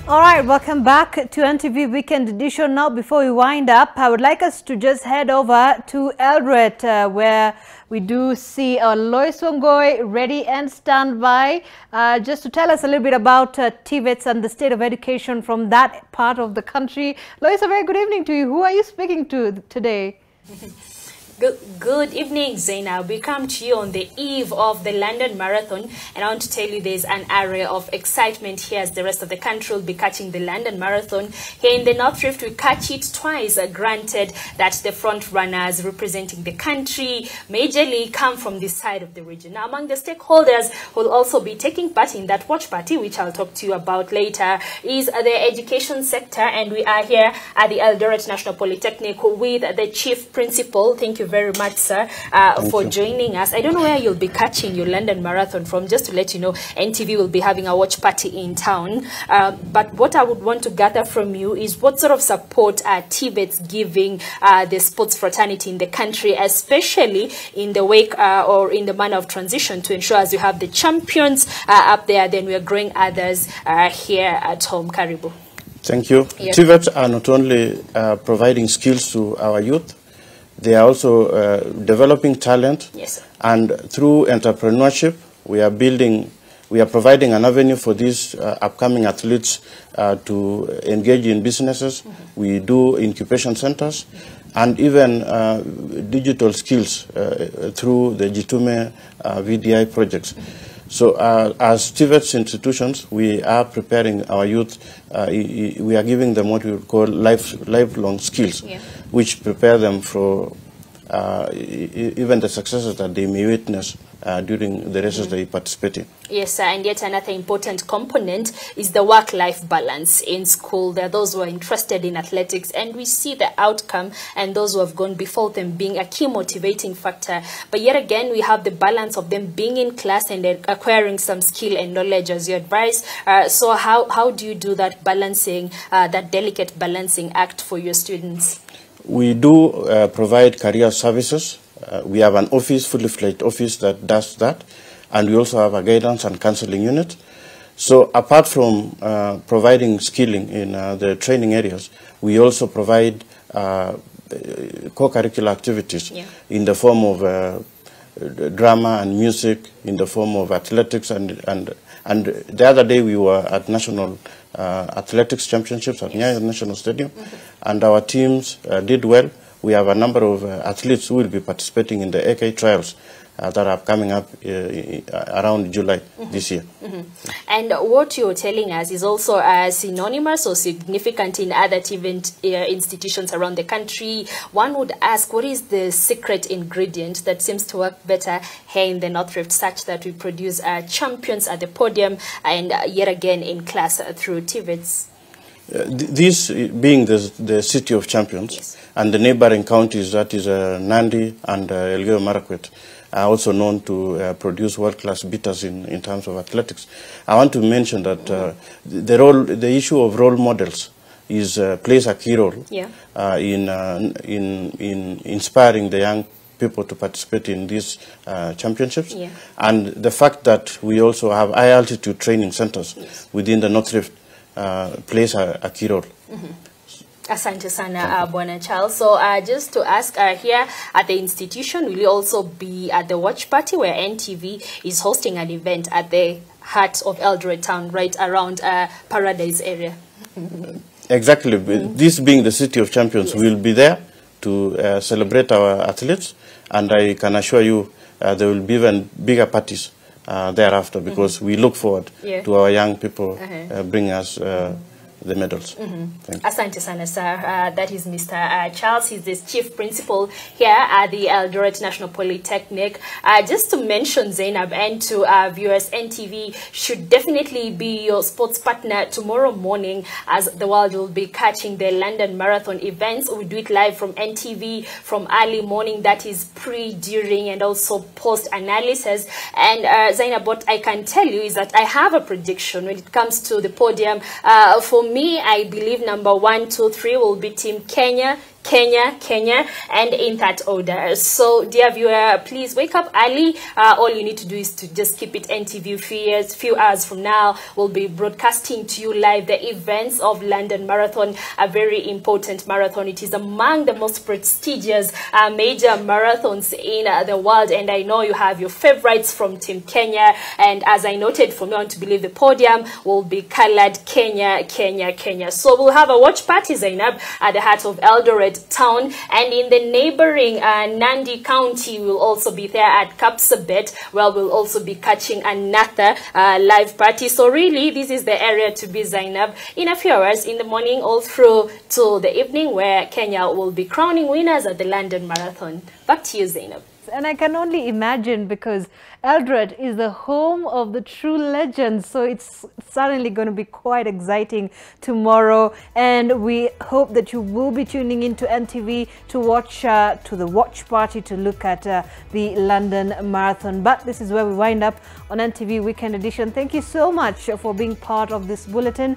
All right, welcome back to NTV Weekend Edition. Now, before we wind up, I would like us to just head over to Eldoret, where we do see Lois Wongoi ready and standby, just to tell us a little bit about Tibets and the state of education from that part of the country. Lois, a very good evening to you. Who are you speaking to today? Good evening, Zainab. We come to you on the eve of the London Marathon, and I want to tell you there's an area of excitement here as the rest of the country will be catching the London Marathon. Here in the North Rift, we catch it twice, granted that the front runners representing the country majorly come from this side of the region. Now, among the stakeholders who will also be taking part in that watch party, which I'll talk to you about later, is the education sector, and we are here at the Eldoret National Polytechnic with the chief principal. Thank you very much, sir, for joining us. I don't know where you'll be catching your London Marathon from. Just to let you know, NTV will be having a watch party in town. But what I would want to gather from you is what sort of support are Tibets giving the sports fraternity in the country, especially in the wake or in the manner of transition, to ensure as you have the champions up there, then we are growing others here at home. Karibu. Thank you. Yes. Tibets are not only providing skills to our youth, they are also developing talent. Yes, sir. And through entrepreneurship, we are providing an avenue for these upcoming athletes to engage in businesses. Mm-hmm. We do incubation centers and even digital skills through the Jitume VDI projects. Mm-hmm. So as Tibets institutions, we are preparing our youth. We are giving them what we would call lifelong skills, yeah, which prepare them for even the successes that they may witness during the races they participate in. Yes, sir. And yet another important component is the work-life balance in school. There are those who are interested in athletics, and we see the outcome, and those who have gone before them being a key motivating factor. But yet again, we have the balance of them being in class and acquiring some skill and knowledge, as you advise. So how do you do that balancing, that delicate balancing act for your students? We do provide career services. We have an office, fully fledged office that does that. And we also have a guidance and counseling unit. So apart from providing skilling in the training areas, we also provide co-curricular activities, yeah, in the form of drama and music, in the form of athletics. And the other day we were at National Athletics Championships at Nyayo National Stadium, mm-hmm, and our teams did well. We have a number of athletes who will be participating in the AK trials that are coming up around July, mm-hmm, this year. Mm-hmm. And what you're telling us is also synonymous or significant in other event institutions around the country. One would ask, what is the secret ingredient that seems to work better here in the North Rift, such that we produce champions at the podium and yet again in class through Tibets? This being the city of champions, yes, and the neighboring counties, that is Nandi and Elgeyo Marakwet, are also known to produce world-class beaters in terms of athletics. I want to mention that the issue of role models plays a key role, yeah, in inspiring the young people to participate in these championships, yeah, and the fact that we also have high altitude training centers, yes, within the North Rift plays a key role. Mm-hmm. Asante sana, Bwana Charles. So just to ask, here at the institution, will you also be at the watch party where NTV is hosting an event at the heart of Eldoret town, right around Paradise area? Exactly. Mm-hmm. This being the city of champions, yes, we'll be there to celebrate our athletes, and I can assure you there will be even bigger parties thereafter, because, mm-hmm, we look forward, yeah, to our young people bringing us the medals. Mm-hmm. Asante sana, sir. That is Mr. Charles. He's the chief principal here at the Eldoret National Polytechnic. Just to mention, Zainab, and to viewers, NTV should definitely be your sports partner tomorrow morning, as the world will be catching the London Marathon events. We do it live from NTV from early morning, that is pre, during, and also post analysis. And Zainab, what I can tell you is that I have a prediction when it comes to the podium. For me, I believe number 1, 2, 3 will be Team Kenya, Kenya, and in that order. So, dear viewer, please wake up early. All you need to do is to just keep it NTV. Few hours from now, we'll be broadcasting to you live the events of London Marathon, a very important marathon. It is among the most prestigious major marathons in the world, and I know you have your favorites from Team Kenya. And as I noted, from now on to believe the podium will be colored Kenya. So we'll have a watch party, Zainab, at the heart of Eldoret town, and in the neighboring Nandi County will also be there at Kapsabet, where we'll also be catching another live party. So really, this is the area to be, Zainab, in a few hours in the morning all through to the evening, where Kenya will be crowning winners at the London Marathon. Back to you, Zainab. And I can only imagine, because Eldoret is the home of the true legends, so it's certainly going to be quite exciting tomorrow, and we hope that you will be tuning into NTV to watch to the watch party, to look at the London Marathon. But this is where we wind up on NTV Weekend Edition. Thank you so much for being part of this bulletin.